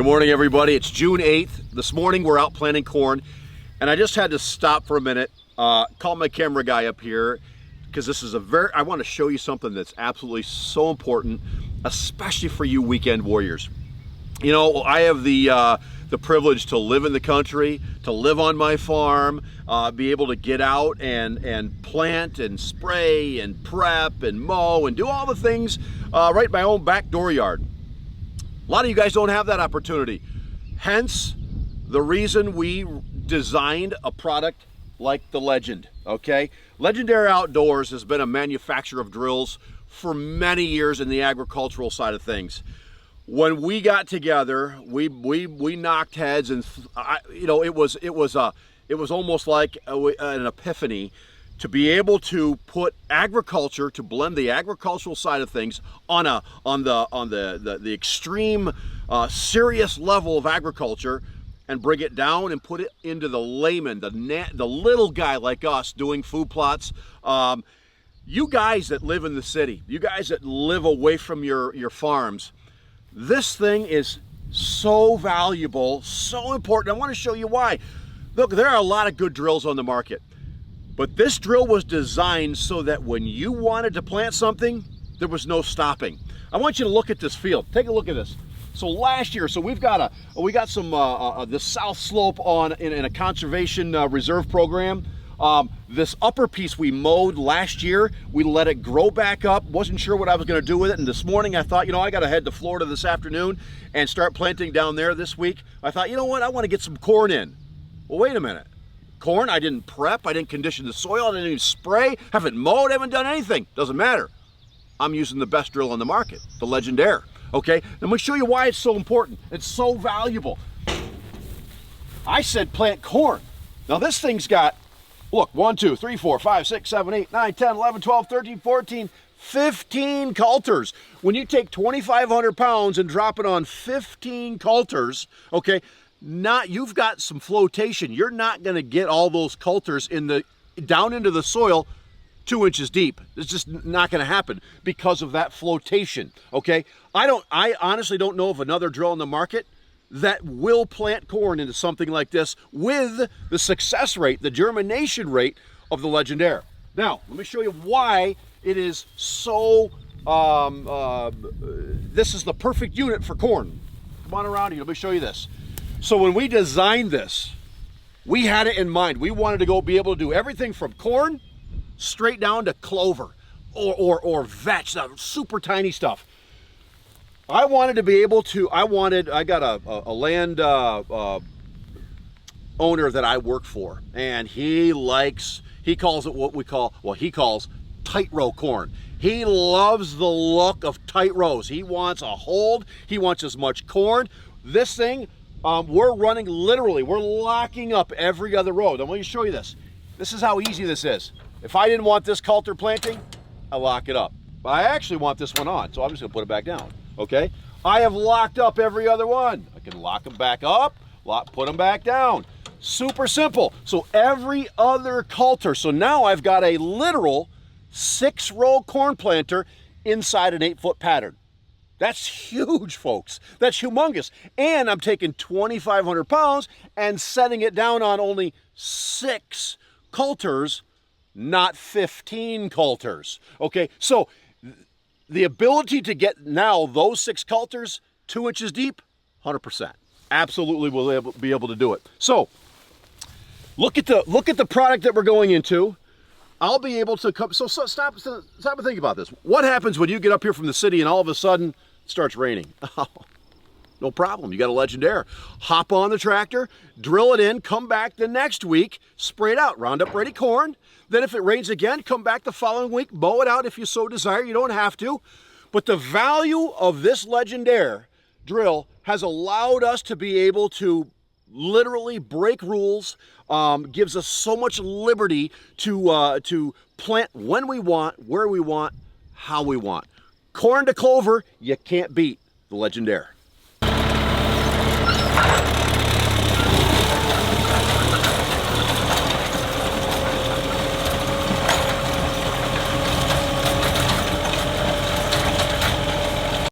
morning, everybody. It's June 8th. This morning we're out planting corn, and I just had to stop for a minute, call my camera guy up here, because this is I want to show you something that's absolutely so important, especially for you weekend warriors. You know, I have the privilege to live in the country, to live on my farm, be able to get out and plant and spray and prep and mow and do all the things right in my own back dooryard. A lot of you guys don't have that opportunity. Hence, the reason we designed a product like the Legend, okay? Legendary Outdoors has been a manufacturer of drills for many years in the agricultural side of things. When we got together, we knocked heads, and it was almost like an epiphany to be able to put agriculture, to blend the agricultural side of things on the extreme serious level of agriculture, and bring it down and put it into the layman, the little guy like us doing food plots. You guys that live in the city, you guys that live away from your farms, this thing is so valuable, so important. I want to show you why. Look, there are a lot of good drills on the market, but this drill was designed so that when you wanted to plant something, there was no stopping. I want you to look at this field. Take a look at this. So last year, we got some the south slope in a conservation reserve program. This upper piece we mowed last year. We let it grow back up. Wasn't sure what I was going to do with it. And this morning I thought, I got to head to Florida this afternoon and start planting down there this week. I thought, what? I want to get some corn in. Well, wait a minute. Corn, I didn't prep. I didn't condition the soil. I didn't even spray. Haven't mowed. Haven't done anything. Doesn't matter. I'm using the best drill on the market, the Legendare. Okay, let me show you why it's so important. It's so valuable. I said plant corn. Now this thing's got, look, 1, 2, 3, 4, 5, 6, 7, 8, 9, 10, 11, 12, 13, 14, 15 coulters. When you take 2,500 pounds and drop it on 15 coulters, okay, you've got some flotation. You're not gonna get all those coulters down into the soil 2 inches deep. It's just not going to happen because of that flotation. Okay, I honestly don't know of another drill on the market that will plant corn into something like this with the success rate, the germination rate of the Legendare. Now, let me show you why it is so. This is the perfect unit for corn. Come on around here. Let me show you this. So when we designed this, we had it in mind. We wanted to be able to do everything from corn straight down to clover or vetch, super tiny stuff. I wanted to be able to, I got a land owner that I work for, and he calls it he calls tight row corn. He loves the look of tight rows. He wants a hold. He wants as much corn. This thing, we're locking up every other row. Now, let me show you this. This is how easy this is. If I didn't want this coulter planting, I lock it up. But I actually want this one on, so I'm just gonna put it back down, okay? I have locked up every other one. I can lock them back up, put them back down. Super simple. So every other coulter. So now I've got a literal 6-row corn planter inside an 8-foot pattern. That's huge, folks. That's humongous. And I'm taking 2,500 pounds and setting it down on only 6 coulters, not 15 coulters. Okay, so the ability to get now those 6 coulters 2 inches deep, 100%. Absolutely will be able to do it. So look at the product that we're going into. I'll be able to come. So stop and think about this. What happens when you get up here from the city and all of a sudden it starts raining? No problem. You got a Legendare. Hop on the tractor, drill it in, come back the next week, spray it out, Roundup Ready corn. Then if it rains again, come back the following week, mow it out if you so desire. You don't have to. But the value of this Legendare drill has allowed us to be able to literally break rules, gives us so much liberty to plant when we want, where we want, how we want. Corn to clover, you can't beat the Legendare.